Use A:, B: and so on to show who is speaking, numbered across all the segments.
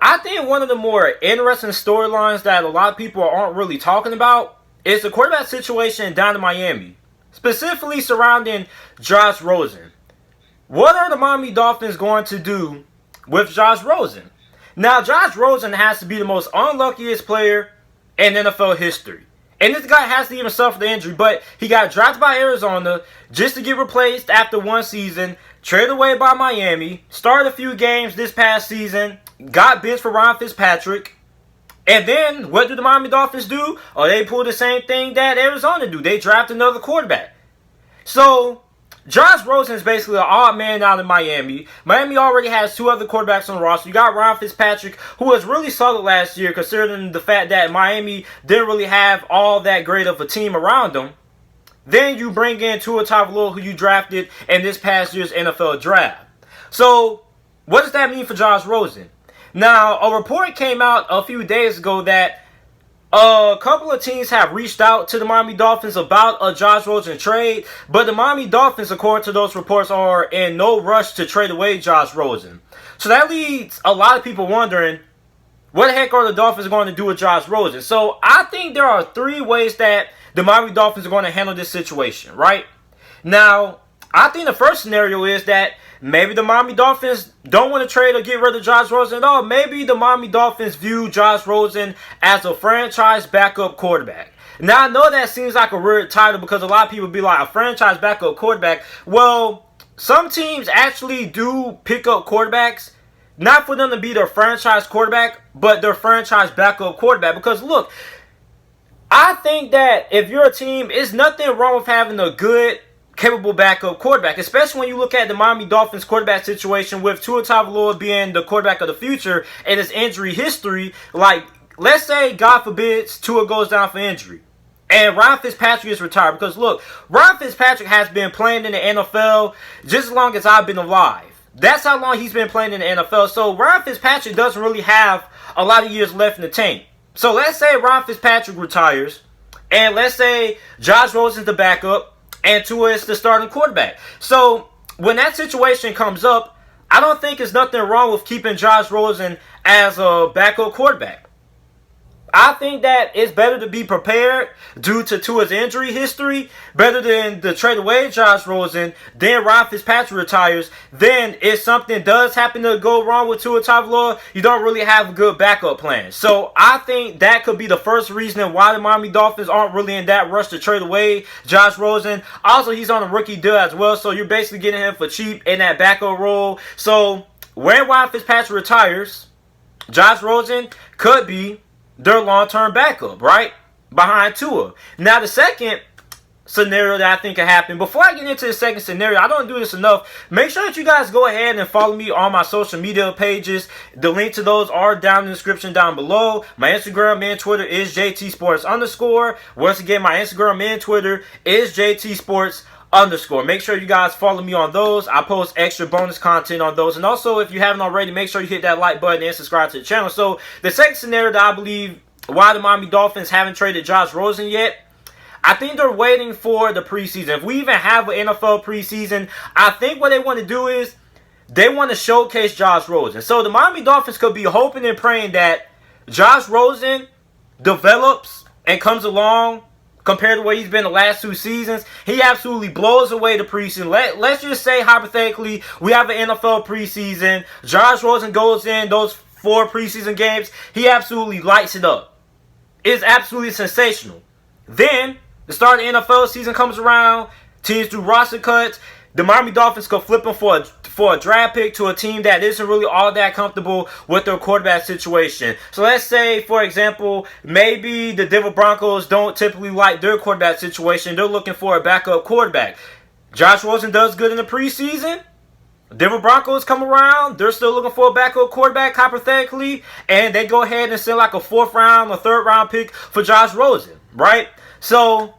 A: I think one of the more interesting storylines that a lot of people aren't really talking about is the quarterback situation down in Miami, specifically surrounding Josh Rosen. What are the Miami Dolphins going to do with Josh Rosen? Now, Josh Rosen has to be the most unluckiest player in NFL history. And this guy has to even suffer the injury, but he got drafted by Arizona just to get replaced after one season, traded away by Miami, started a few games this past season, got benched for Ryan Fitzpatrick, and then what do the Miami Dolphins do? Oh, they pull the same thing that Arizona do. They draft another quarterback. So, Josh Rosen is basically an odd man out in Miami. Miami already has two other quarterbacks on the roster. You got Ryan Fitzpatrick, who was really solid last year, considering the fact that Miami didn't really have all that great of a team around them. Then you bring in Tua Tagovailoa, who you drafted in this past year's NFL draft. So, what does that mean for Josh Rosen? Now, a report came out a few days ago that a couple of teams have reached out to the Miami Dolphins about a Josh Rosen trade, but the Miami Dolphins, according to those reports, are in no rush to trade away Josh Rosen. So that leads a lot of people wondering, what the heck are the Dolphins going to do with Josh Rosen? So I think there are three ways that the Miami Dolphins are going to handle this situation, right? Now, I think the first scenario is that maybe the Miami Dolphins don't want to trade or get rid of Josh Rosen at all. Maybe the Miami Dolphins view Josh Rosen as a franchise backup quarterback. Now, I know that seems like a weird title because a lot of people be like, a franchise backup quarterback. Well, some teams actually do pick up quarterbacks, not for them to be their franchise quarterback, but their franchise backup quarterback. Because, look, I think that if you're a team, it's nothing wrong with having a good, capable backup quarterback, especially when you look at the Miami Dolphins quarterback situation with Tua Tagovailoa being the quarterback of the future and his injury history. Like, let's say, God forbid, Tua goes down for injury and Ryan Fitzpatrick is retired. Because, look, Ryan Fitzpatrick has been playing in the NFL just as long as I've been alive. That's how long he's been playing in the NFL. So, Ryan Fitzpatrick doesn't really have a lot of years left in the tank. So, let's say Ryan Fitzpatrick retires, and let's say Josh Rosen's the backup, and Tua is the starting quarterback. So, when that situation comes up, I don't think there's nothing wrong with keeping Josh Rosen as a backup quarterback. I think that it's better to be prepared due to Tua's injury history, better than to trade away Josh Rosen, then Ryan Fitzpatrick retires. Then, if something does happen to go wrong with Tua Tagovailoa, you don't really have a good backup plan. So, I think that could be the first reason why the Miami Dolphins aren't really in that rush to trade away Josh Rosen. Also, he's on a rookie deal as well, so you're basically getting him for cheap in that backup role. So, when Ryan Fitzpatrick retires, Josh Rosen could be their long-term backup, right? Behind Tua. Now, the second scenario that I think could happen, before I get into the second scenario, I don't do this enough. Make sure that you guys go ahead and follow me on my social media pages. The link to those are down in the description down below. My Instagram and Twitter is JTSports_. Once again, my Instagram and Twitter is JTSports_. Make sure you guys follow me on those. I post extra bonus content on those. And also, if you haven't already, make sure you hit that like button and subscribe to the channel. So, the second scenario that I believe why the Miami Dolphins haven't traded Josh Rosen yet, I think they're waiting for the preseason. If we even have an NFL preseason, I think what they want to do is they want to showcase Josh Rosen. So, the Miami Dolphins could be hoping and praying that Josh Rosen develops and comes along compared to what he's been the last two seasons. He absolutely blows away the preseason. Let's just say, hypothetically, we have an NFL preseason. Josh Rosen goes in those 4 preseason games. He absolutely lights it up. It's absolutely sensational. Then, the start of the NFL season comes around. Teams do roster cuts. The Miami Dolphins could flip him for a draft pick to a team that isn't really all that comfortable with their quarterback situation. So let's say, for example, maybe the Denver Broncos don't typically like their quarterback situation. They're looking for a backup quarterback. Josh Rosen does good in the preseason. Denver Broncos come around. They're still looking for a backup quarterback, hypothetically. And they go ahead and send like a 4th round or 3rd round pick for Josh Rosen, right? So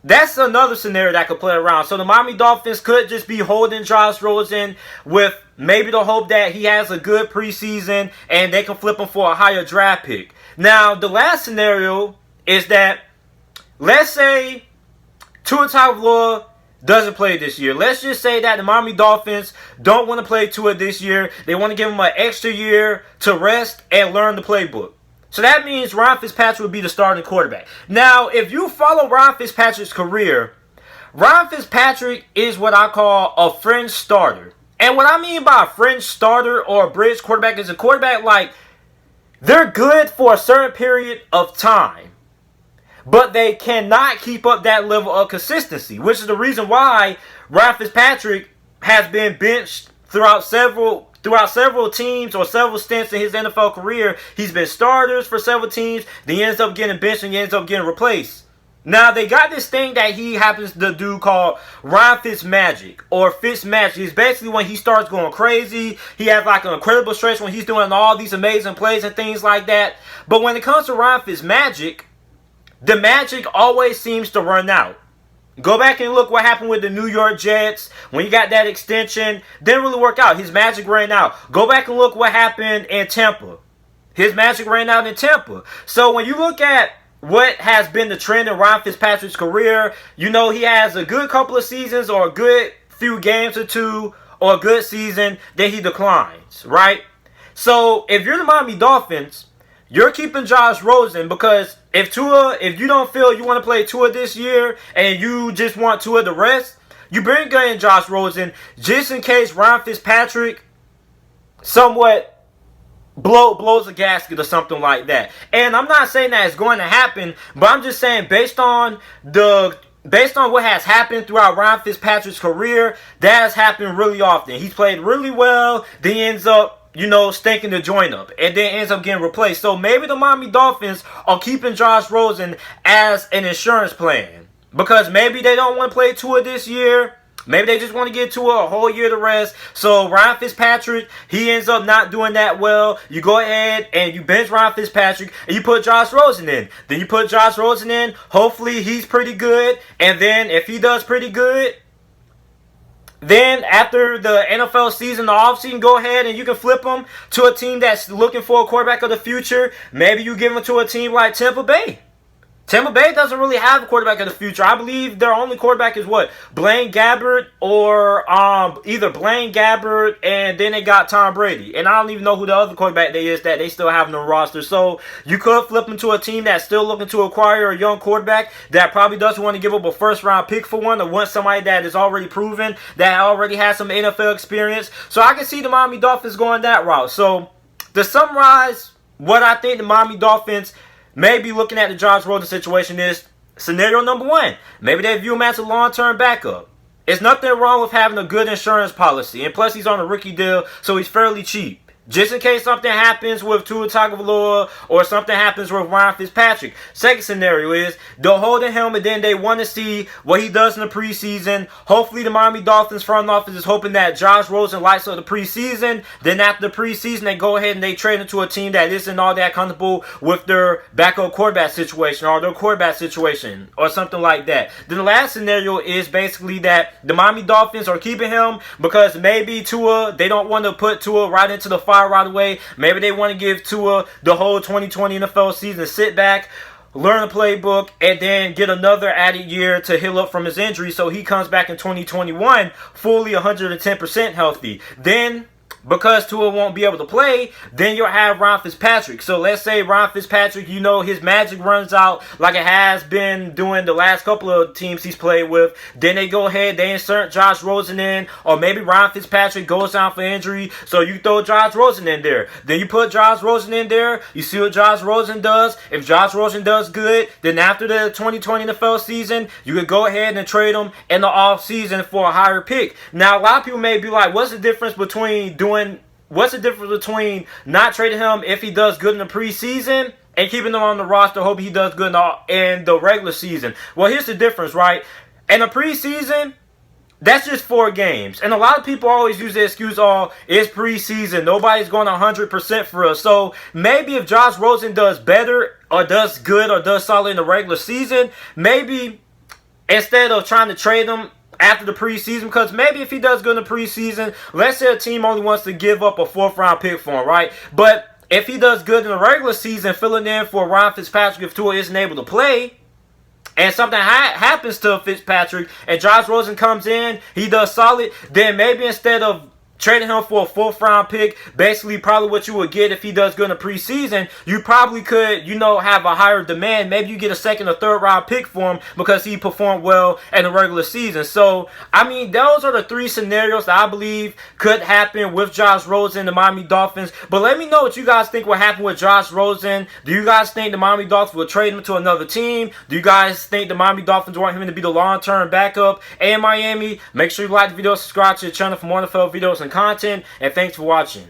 A: that's another scenario that could play around. So the Miami Dolphins could just be holding Josh Rosen with maybe the hope that he has a good preseason and they can flip him for a higher draft pick. Now, the last scenario is that, let's say Tua Tagovailoa doesn't play this year. Let's just say that the Miami Dolphins don't want to play Tua this year. They want to give him an extra year to rest and learn the playbook. So that means Ryan Fitzpatrick would be the starting quarterback. Now, if you follow Ryan Fitzpatrick's career, Ryan Fitzpatrick is what I call a fringe starter. And what I mean by a fringe starter or a bridge quarterback is a quarterback like they're good for a certain period of time, but they cannot keep up that level of consistency, which is the reason why Ryan Fitzpatrick has been benched throughout several teams or several stints in his NFL career. He's been starters for several teams. Then he ends up getting benched and he ends up getting replaced. Now, they got this thing that he happens to do called Ryan Fitzmagic or Fitzmagic. It's basically when he starts going crazy. He has like an incredible stretch when he's doing all these amazing plays and things like that. But when it comes to Ryan Fitzmagic, the magic always seems to run out. Go back and look what happened with the New York Jets. When he got that extension, didn't really work out. His magic ran out. Go back and look what happened in Tampa. His magic ran out in Tampa. So when you look at what has been the trend in Ryan Fitzpatrick's career, you know he has a good couple of seasons or a good few games or two or a good season, then he declines, right? So if you're the Miami Dolphins, you're keeping Josh Rosen because if you don't feel you want to play Tua this year and you just want Tua to rest, you bring in Josh Rosen just in case Ryan Fitzpatrick somewhat blows a gasket or something like that. And I'm not saying that it's going to happen, but I'm just saying based on what has happened throughout Ryan Fitzpatrick's career, that has happened really often. He's played really well, then he ends up stinking the joint up, and then ends up getting replaced. So maybe the Miami Dolphins are keeping Josh Rosen as an insurance plan because maybe they don't want to play Tua this year. Maybe they just want to get Tua a whole year to rest. So Ryan Fitzpatrick, he ends up not doing that well. You go ahead and you bench Ryan Fitzpatrick and you put Josh Rosen in. Then you put Josh Rosen in. Hopefully he's pretty good. And then if he does pretty good, then after the NFL season, the offseason, go ahead and you can flip him to a team that's looking for a quarterback of the future. Maybe you give him to a team like Tampa Bay. Tampa Bay doesn't really have a quarterback of the future. I believe their only quarterback is what? Blaine Gabbert or either Blaine Gabbert and then they got Tom Brady. And I don't even know who the other quarterback they is that they still have in the roster. So you could flip them to a team that's still looking to acquire a young quarterback that probably doesn't want to give up a first round pick for one or want somebody that is already proven, that already has some NFL experience. So I can see the Miami Dolphins going that route. So to summarize what I think the Miami Dolphins maybe looking at the Josh Rosen situation is scenario number one. Maybe they view him as a long-term backup. There's nothing wrong with having a good insurance policy. And plus, he's on a rookie deal, so he's fairly cheap. Just in case something happens with Tua Tagovailoa or something happens with Ryan Fitzpatrick. Second scenario is they'll hold him and then they want to see what he does in the preseason. Hopefully the Miami Dolphins front office is hoping that Josh Rosen lights up the preseason. Then after the preseason they go ahead and they trade into a team that isn't all that comfortable with their backup quarterback situation or their quarterback situation or something like that. Then the last scenario is basically that the Miami Dolphins are keeping him because maybe Tua, they don't want to put Tua right into the fire right away. Maybe they want to give Tua the whole 2020 NFL season, sit back, learn the playbook, and then get another added year to heal up from his injury so he comes back in 2021 fully 110% healthy. Then because Tua won't be able to play, then you'll have Ryan Fitzpatrick. So let's say Ryan Fitzpatrick, his magic runs out like it has been doing the last couple of teams he's played with. Then they go ahead, they insert Josh Rosen in, or maybe Ryan Fitzpatrick goes down for injury, so you throw Josh Rosen in there. Then you put Josh Rosen in there, you see what Josh Rosen does. If Josh Rosen does good, then after the 2020 NFL season, you could go ahead and trade him in the off season for a higher pick. Now, a lot of people may be like, what's the difference between not trading him if he does good in the preseason and keeping him on the roster, hoping he does good in the regular season? Well, here's the difference, right? In the preseason, that's just 4 games. And a lot of people always use the excuse, it's preseason. Nobody's going 100% for us. So maybe if Josh Rosen does better or does good or does solid in the regular season, maybe instead of trying to trade him after the preseason, because maybe if he does good in the preseason, let's say a team only wants to give up a 4th round pick for him, right? But if he does good in the regular season, filling in for Ryan Fitzpatrick if Tua isn't able to play, and something happens to Fitzpatrick, and Josh Rosen comes in, he does solid, then maybe instead of trading him for a 4th round pick, basically probably what you would get if he does good in the preseason, you probably could, have a higher demand. Maybe you get a 2nd or 3rd round pick for him because he performed well in the regular season. So, I mean, those are the 3 scenarios that I believe could happen with Josh Rosen and the Miami Dolphins. But let me know what you guys think will happen with Josh Rosen. Do you guys think the Miami Dolphins will trade him to another team? Do you guys think the Miami Dolphins want him to be the long-term backup in Miami? Make sure you like the video, subscribe to the channel for more NFL videos and content, and thanks for watching.